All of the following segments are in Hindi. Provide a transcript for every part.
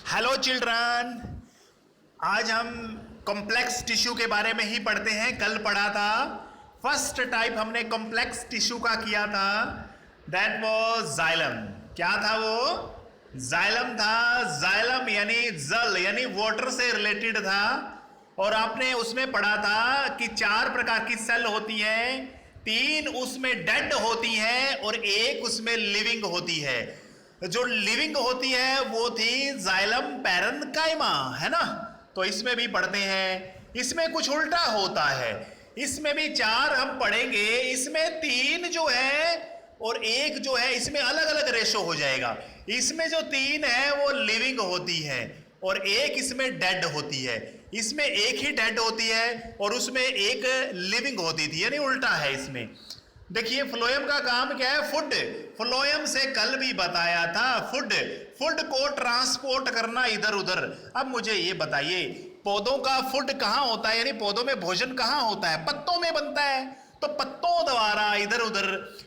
हेलो चिल्ड्रन, आज हम कॉम्प्लेक्स टिश्यू के बारे में ही पढ़ते हैं। कल पढ़ा था फर्स्ट टाइप हमने कॉम्प्लेक्स टिश्यू का किया था, दैट वाज जाइलम। क्या था वो? जाइलम था। जाइलम यानी जल यानी वाटर से रिलेटेड था। और आपने उसमें पढ़ा था कि 4 प्रकार की सेल होती हैं, 3 उसमें डेड होती हैं और 1 उसमें लिविंग होती है। जो लिविंग होती है वो थी जाइलम पैरेन्काइमा, है ना। तो इसमें भी पढ़ते हैं। इसमें कुछ उल्टा होता है, इसमें भी 4 हम पढ़ेंगे। इसमें 3 जो है और 1 जो है, इसमें अलग अलग रेशो हो जाएगा। इसमें जो 3 है वो लिविंग होती है और 1 इसमें डेड होती है। इसमें 1 ही डेड होती है और उसमें 1 लिविंग होती थी, यानी उल्टा है इसमें। देखिए फ्लोएम का काम क्या है? फूड। फ्लोएम से कल भी बताया था, फूड को ट्रांसपोर्ट करना इधर उधर। अब मुझे ये बताइए, पौधों का फूड कहाँ होता है, यानी पौधों में भोजन कहाँ होता है? पत्तों में बनता है। तो पत्तों द्वारा इधर उधर,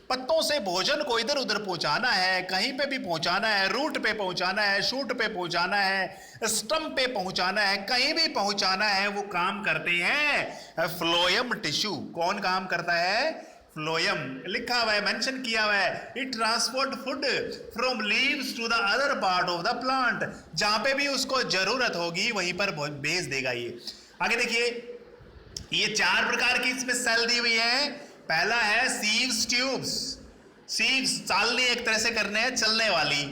पत्तों से भोजन को इधर उधर पहुंचाना है, कहीं पे भी पहुंचाना है, रूट पे पहुंचाना है, शूट पे पहुंचाना है, स्टम्प पे पहुंचाना है, कहीं भी पहुंचाना है, वो काम करते हैं फ्लोएम टिश्यू। कौन काम करता है? फ्लोएम। लिखा हुआ है, मेंशन किया हुआ है, it transport food from leaves to the other part of the plant. जहां पे भी उसको जरूरत होगी वहीं पर भेज देगा ये। आगे देखिए, ये 4 प्रकार की इसमें सेल दी हुई है। पहला है सीव्स ट्यूब्स। सीव्स चालने, एक तरह से करने हैं, चलने वाली।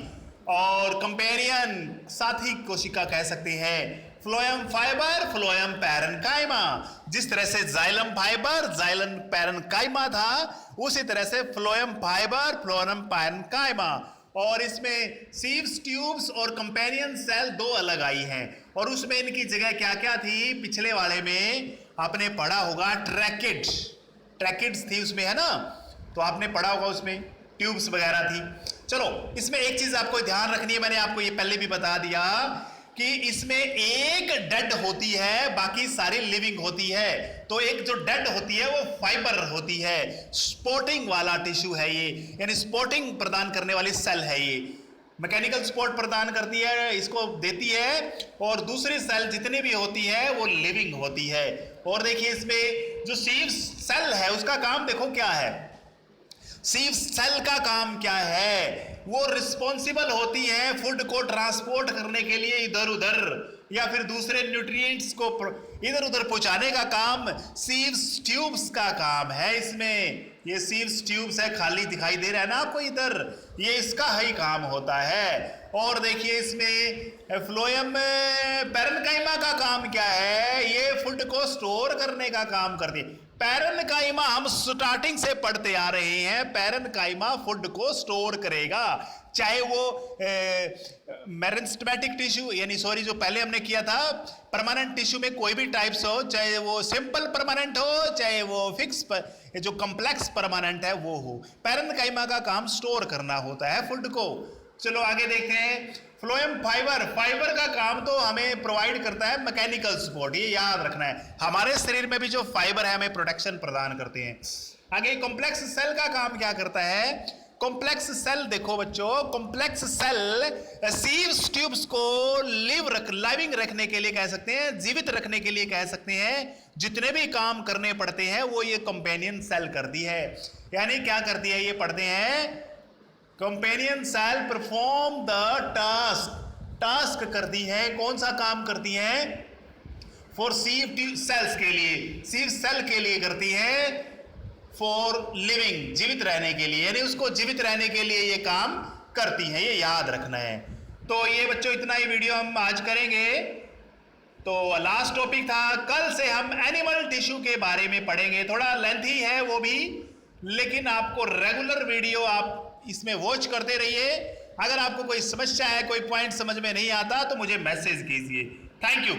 और कंपेनियन, साथी कोशिका कह सकते हैं। Phloem fibre, phloem parenchyma. जिस तरह से जाइलम फाइबर, जाइलम पैरेन्काइमा था, उसी तरह से फ्लोएम फाइबर, फ्लोएम पैरेन्काइमा। और इसमें सीव्स ट्यूब्स और कंपेनियन सेल 2 अलग आई हैं। और उसमें इनकी जगह क्या क्या थी? पिछले वाले में आपने पढ़ा होगा ट्रैकिड्स थी उसमें, है ना। तो आपने पढ़ा होगा उसमें ट्यूब्स वगैरह थी। चलो, इसमें एक चीज आपको ध्यान रखनी है, मैंने आपको ये पहले भी बता दिया कि इसमें 1 डेड होती है, बाकी सारी लिविंग होती है। तो एक जो डेड होती है वो फाइबर होती है, स्पोर्टिंग वाला टिश्यू है ये, यानी स्पोर्टिंग प्रदान करने वाली सेल है ये। मैकेनिकल सपोर्ट प्रदान करती है, इसको देती है। और दूसरी सेल जितनी भी होती है वो लिविंग होती है। और देखिए, इसमें जो सीव सेल है उसका काम देखो क्या है। सीव सेल का काम क्या है? वो रिस्पॉन्सिबल होती है फूड को ट्रांसपोर्ट करने के लिए इधर उधर, या फिर दूसरे न्यूट्रिएंट्स को इधर उधर पहुंचाने का काम सीव्स ट्यूब्स का काम है। इसमें ये सीव्स ट्यूब्स है, खाली दिखाई दे रहा है ना आपको इधर, ये इसका ही काम होता है। और देखिए, इसमें फ्लोएम पैरेन्काइमा का काम क्या है? ये फूड को स्टोर करने का काम करती है। पैरेन्काइमा हम स्टार्टिंग से पढ़ते आ रहे हैं, पैरेन्काइमा फूड को स्टोर करेगा। चाहे वो मेरिस्टेमेटिक टिश्यू, यानी सॉरी, जो पहले हमने किया था परमानेंट टिश्यू में कोई भी टाइप्स हो, चाहे वो सिंपल परमानेंट हो, चाहे वो फिक्स जो कॉम्प्लेक्स परमानेंट है वो हो, पैरेन्काइमा का काम स्टोर करना होता है फूड को। चलो आगे देखते हैं। फ्लोएम फाइबर का काम तो हमें प्रोवाइड करता है मैकेनिकल सपोर्ट, ये याद रखना है। हमारे शरीर में भी जो फाइबर है हमें प्रोटेक्शन प्रदान करते हैं। आगे कॉम्प्लेक्स सेल का काम क्या करता है? कॉम्प्लेक्स सेल देखो बच्चों, कॉम्प्लेक्स सेल सीव्स ट्यूब्स को लाइविंग रखने के लिए कह सकते हैं, जीवित रखने के लिए कह सकते हैं। जितने भी काम करने पड़ते हैं वो ये कंपेनियन सेल करती है। यानी क्या करती है? ये पढ़ते हैं, companion cell perform the task करती है। कौन सा काम करती है? फॉर सीव सेल्स के लिए, सीव सेल के लिए करती है। फॉर लिविंग, जीवित रहने के लिए, यानी उसको जीवित रहने के लिए ये काम करती है, ये याद रखना है। तो ये बच्चों इतना ही वीडियो हम आज करेंगे। तो लास्ट टॉपिक था, कल से हम एनिमल टिश्यू के बारे में पढ़ेंगे। थोड़ा लेंथी है वो भी, लेकिन आपको रेगुलर वीडियो आप इसमें वॉच करते रहिए। अगर आपको कोई समस्या है, कोई पॉइंट समझ में नहीं आता तो मुझे मैसेज कीजिए। Thank you.